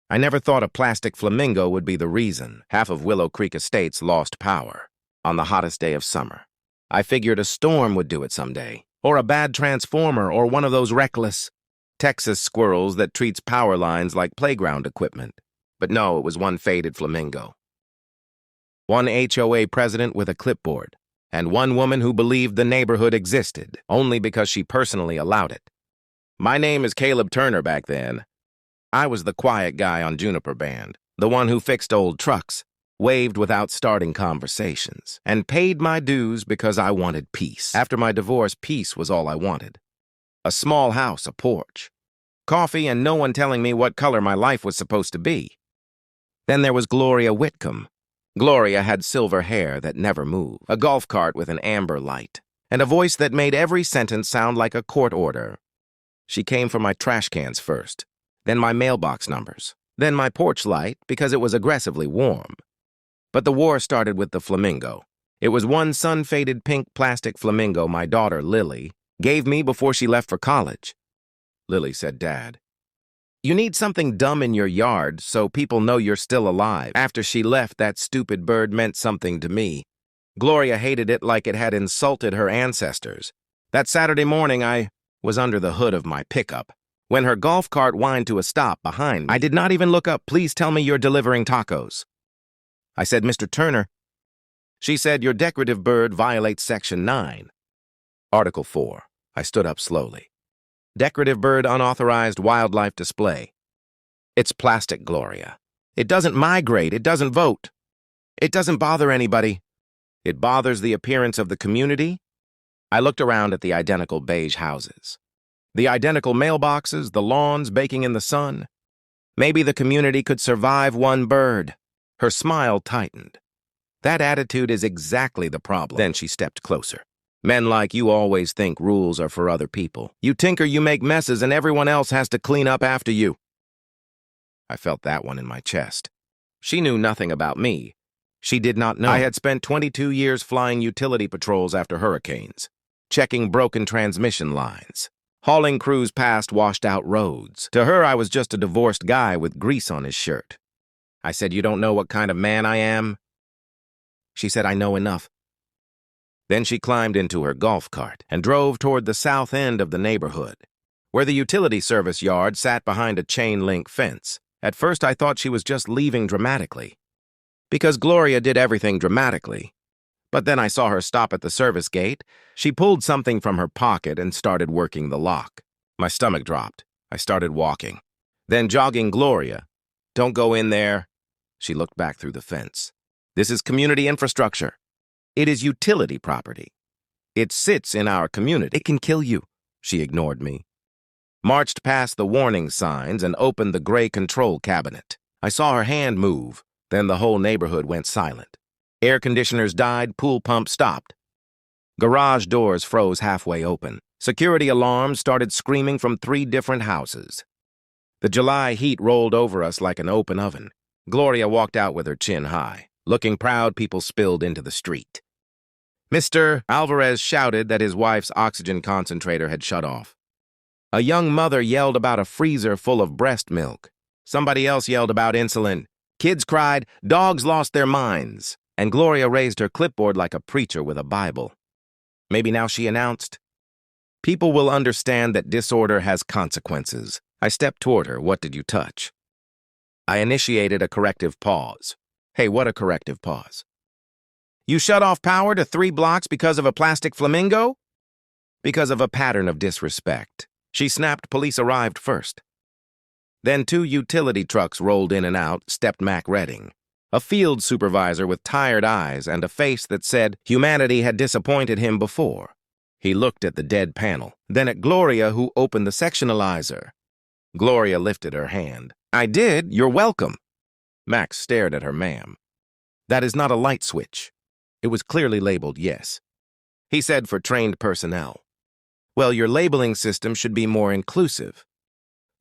I never thought a plastic flamingo would be the reason half of Willow Creek Estates lost power on the hottest day of summer. I figured a storm would do it someday, or a bad transformer, or one of those reckless Texas squirrels that treats power lines like playground equipment. But no, it was one faded flamingo. One HOA president with a clipboard, and one woman who believed the neighborhood existed only because she personally allowed it. My name is Caleb Turner back then. I was the quiet guy on Juniper Band, the one who fixed old trucks, waved without starting conversations, and paid my dues because I wanted peace. After my divorce, peace was all I wanted. A small house, a porch, coffee, and no one telling me what color my life was supposed to be. Then there was Gloria Whitcomb. Gloria had silver hair that never moved, a golf cart with an amber light, and a voice that made every sentence sound like a court order. She came for my trash cans first, then my mailbox numbers, then my porch light because it was aggressively warm. But the war started with the flamingo. It was one sun-faded pink plastic flamingo my daughter, Lily, gave me before she left for college. Lily said, "Dad, you need something dumb in your yard so people know you're still alive." After she left, that stupid bird meant something to me. Gloria hated it like it had insulted her ancestors. That Saturday morning, I was under the hood of my pickup when her golf cart whined to a stop behind me. I did not even look up. "Please tell me you're delivering tacos." I said, "Mr. Turner." She said, "Your decorative bird violates Section 9. Article 4. I stood up slowly. Decorative bird unauthorized wildlife display. It's plastic, Gloria. It doesn't migrate. It doesn't vote. It doesn't bother anybody. It bothers the appearance of the community. I looked around at the identical beige houses, the identical mailboxes, the lawns baking in the sun. Maybe the community could survive one bird. Her smile tightened. That attitude is exactly the problem. Then she stepped closer. Men like you always think rules are for other people. You tinker, you make messes, and everyone else has to clean up after you. I felt that one in my chest. She knew nothing about me. She did not know I had spent 22 years flying utility patrols after hurricanes, checking broken transmission lines, hauling crews past washed-out roads. To her, I was just a divorced guy with grease on his shirt. I said, "You don't know what kind of man I am?" She said, "I know enough." Then she climbed into her golf cart and drove toward the south end of the neighborhood, where the utility service yard sat behind a chain-link fence. At first, I thought she was just leaving dramatically, because Gloria did everything dramatically. But then I saw her stop at the service gate. She pulled something from her pocket and started working the lock. My stomach dropped. I started walking, then jogging Gloria. "Don't go in there." She looked back through the fence. "This is community infrastructure. It is utility property. It sits in our community. It can kill you." She ignored me, marched past the warning signs, and opened the gray control cabinet. I saw her hand move. Then the whole neighborhood went silent. Air conditioners died, pool pumps stopped. Garage doors froze halfway open. Security alarms started screaming from 3 different houses. The July heat rolled over us like an open oven. Gloria walked out with her chin high. Looking proud, people spilled into the street. Mr. Alvarez shouted that his wife's oxygen concentrator had shut off. A young mother yelled about a freezer full of breast milk. Somebody else yelled about insulin. Kids cried, dogs lost their minds. And Gloria raised her clipboard like a preacher with a Bible. Maybe now, she announced, "People will understand that disorder has consequences." I stepped toward her. "What did you touch?" I initiated a corrective pause. Hey, what a corrective pause. "You shut off power to 3 blocks because of a plastic flamingo?" "Because of a pattern of disrespect." She snapped. "Police arrived first. Then 2 utility trucks rolled in and out," stepped Mac Redding, a field supervisor with tired eyes and a face that said humanity had disappointed him before. He looked at the dead panel, then at Gloria, who opened the sectionalizer. Gloria lifted her hand. "I did. You're welcome." Max stared at her. "Ma'am, that is not a light switch." It was clearly labeled yes. He said, "For trained personnel." "Well, your labeling system should be more inclusive."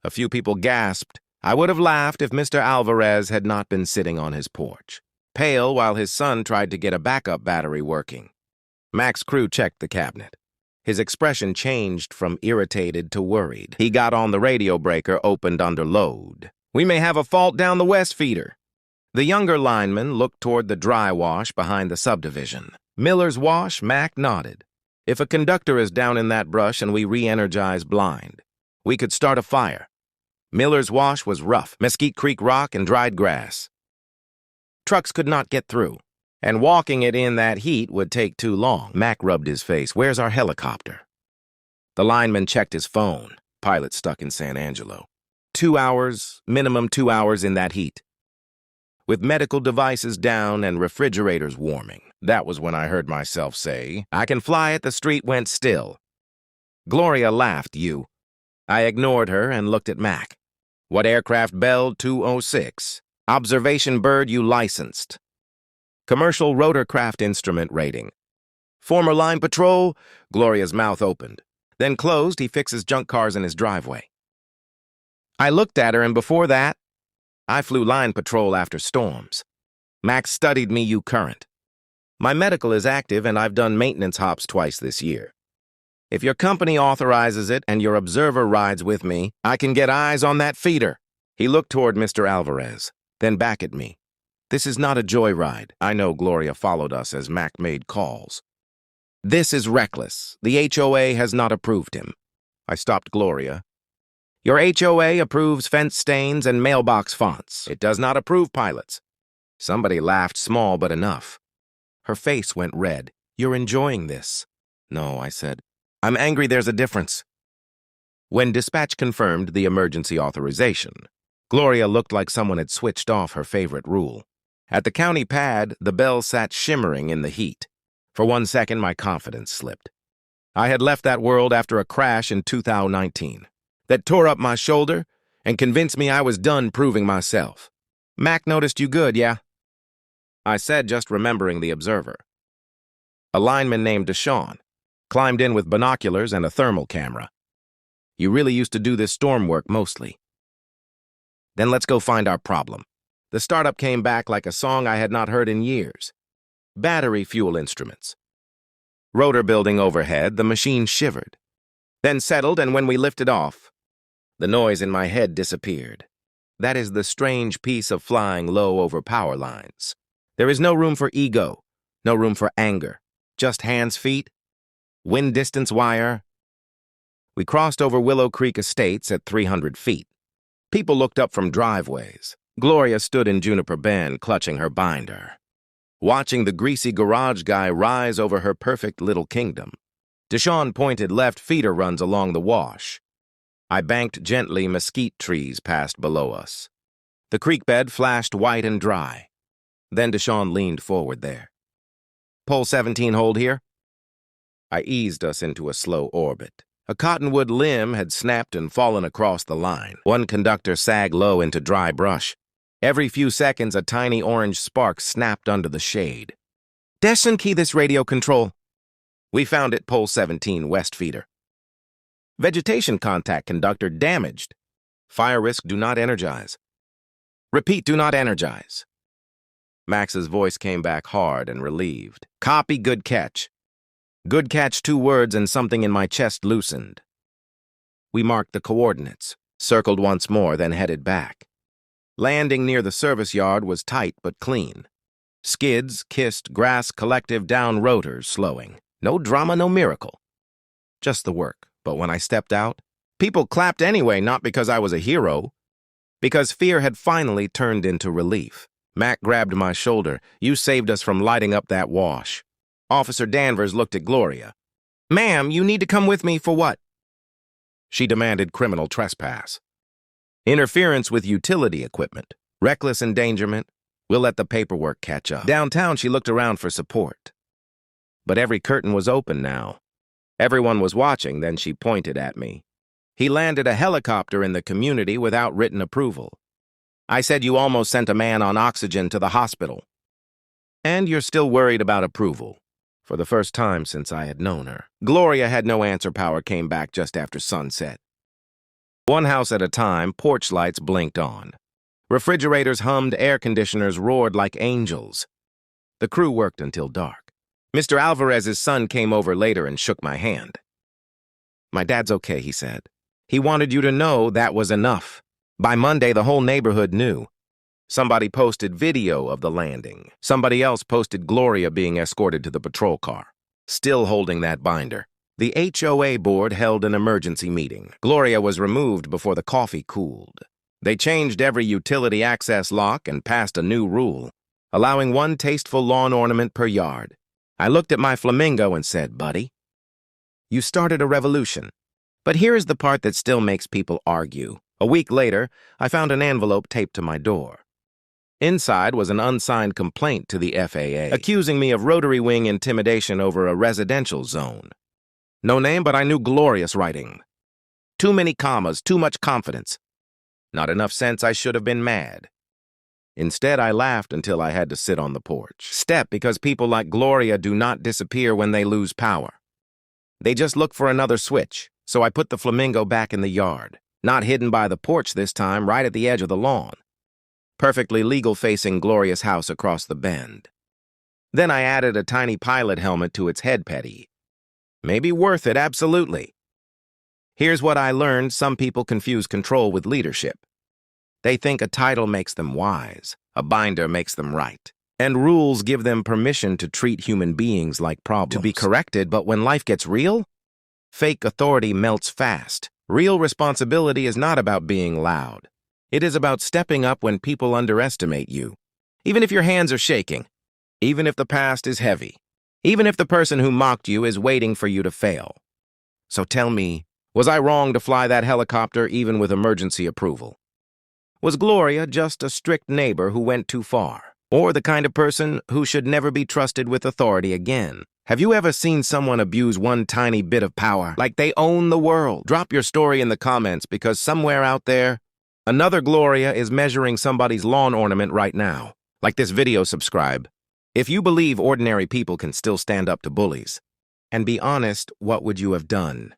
A few people gasped. I would have laughed if Mr. Alvarez had not been sitting on his porch, pale while his son tried to get a backup battery working. Mac's crew checked the cabinet. His expression changed from irritated to worried. He got on the radio breaker opened under load. We may have a fault down the west feeder. The younger lineman looked toward the dry wash behind the subdivision. Miller's wash, Mac nodded. If a conductor is down in that brush and we re-energize blind, we could start a fire. Miller's wash was rough, Mesquite Creek rock and dried grass. Trucks could not get through, and walking it in that heat would take too long. Mac rubbed his face. Where's our helicopter? The lineman checked his phone. Pilot stuck in San Angelo. 2 hours, minimum 2 hours in that heat. With medical devices down and refrigerators warming. That was when I heard myself say, I can fly it. The street went still. Gloria laughed, you. I ignored her and looked at Mac. What aircraft? Bell 206. Observation bird you licensed. Commercial rotorcraft instrument rating. Former line patrol? Gloria's mouth opened. Then closed. He fixes junk cars in his driveway. I looked at her, and before that, I flew line patrol after storms. Max studied me, you current. My medical is active, and I've done maintenance hops twice this year. If your company authorizes it and your observer rides with me, I can get eyes on that feeder. He looked toward Mr. Alvarez, then back at me. This is not a joyride. I know Gloria followed us as Mac made calls. This is reckless. The HOA has not approved him. I stopped Gloria. Your HOA approves fence stains and mailbox fonts. It does not approve pilots. Somebody laughed small but enough. Her face went red. You're enjoying this. No, I said. I'm angry there's a difference. When dispatch confirmed the emergency authorization, Gloria looked like someone had switched off her favorite rule. At the county pad, the bell sat shimmering in the heat. For 1 second, my confidence slipped. I had left that world after a crash in 2019. That tore up my shoulder and convinced me I was done proving myself. Mac noticed you good, yeah? I said, just remembering the observer. A lineman named Deshaun climbed in with binoculars and a thermal camera. You really used to do this storm work mostly. Then let's go find our problem. The startup came back like a song I had not heard in years. Battery fuel instruments. Rotor building overhead, the machine shivered. Then settled, and when we lifted off, the noise in my head disappeared. That is the strange piece of flying low over power lines. There is no room for ego, no room for anger. Just hands, feet, wind distance wire. We crossed over Willow Creek Estates at 300 feet. People looked up from driveways. Gloria stood in Juniper Bend, clutching her binder, watching the greasy garage guy rise over her perfect little kingdom. Deshaun pointed left feeder runs along the wash. I banked gently. Mesquite trees passed below us. The creek bed flashed white and dry. Then Deshaun leaned forward there. Pole 17 hold here? I eased us into a slow orbit. A cottonwood limb had snapped and fallen across the line. One conductor sagged low into dry brush. Every few seconds, a tiny orange spark snapped under the shade. Destin, key this radio control. We found it, pole 17, west feeder. Vegetation contact, conductor damaged. Fire risk, do not energize. Repeat, do not energize. Max's voice came back hard and relieved. Copy, good catch. Good catch, 2 words, and something in my chest loosened. We marked the coordinates, circled once more, then headed back. Landing near the service yard was tight but clean. Skids kissed grass collective down rotors, slowing. No drama, no miracle. Just the work. But when I stepped out, people clapped anyway, not because I was a hero, because fear had finally turned into relief. Mac grabbed my shoulder. You saved us from lighting up that wash. Officer Danvers looked at Gloria. Ma'am, you need to come with me for what? She demanded criminal trespass. Interference with utility equipment. Reckless endangerment. We'll let the paperwork catch up. Downtown, she looked around for support. But every curtain was open now. Everyone was watching, then she pointed at me. He landed a helicopter in the community without written approval. I said you almost sent a man on oxygen to the hospital. And you're still worried about approval. For the first time since I had known her. Gloria had no answer. Power came back just after sunset. One house at a time, porch lights blinked on. Refrigerators hummed, air conditioners roared like angels. The crew worked until dark. Mr. Alvarez's son came over later and shook my hand. My dad's okay, he said. He wanted you to know that was enough. By Monday, the whole neighborhood knew. Somebody posted video of the landing. Somebody else posted Gloria being escorted to the patrol car. Still holding that binder. The HOA board held an emergency meeting. Gloria was removed before the coffee cooled. They changed every utility access lock and passed a new rule, allowing one tasteful lawn ornament per yard. I looked at my flamingo and said, "Buddy, you started a revolution." But here's the part that still makes people argue. A week later, I found an envelope taped to my door. Inside was an unsigned complaint to the FAA, accusing me of rotary wing intimidation over a residential zone. No name, but I knew glorious writing. Too many commas, too much confidence. Not enough sense, I should have been mad. Instead, I laughed until I had to sit on the porch. Step, because people like Gloria do not disappear when they lose power. They just look for another switch, so I put the flamingo back in the yard. Not hidden by the porch this time, right at the edge of the lawn. Perfectly legal facing Gloria's house across the bend. Then I added a tiny pilot helmet to its head petty. Maybe worth it, absolutely. Here's what I learned: some people confuse control with leadership. They think a title makes them wise, a binder makes them right, and rules give them permission to treat human beings like problems. To be corrected, but when life gets real, fake authority melts fast. Real responsibility is not about being loud. It is about stepping up when people underestimate you. Even if your hands are shaking, even if the past is heavy, even if the person who mocked you is waiting for you to fail. So tell me, was I wrong to fly that helicopter even with emergency approval? Was Gloria just a strict neighbor who went too far? Or the kind of person who should never be trusted with authority again? Have you ever seen someone abuse one tiny bit of power, like they own the world? Drop your story in the comments, because somewhere out there, another Gloria is measuring somebody's lawn ornament right now. Like this video, subscribe. If you believe ordinary people can still stand up to bullies. And be honest, what would you have done?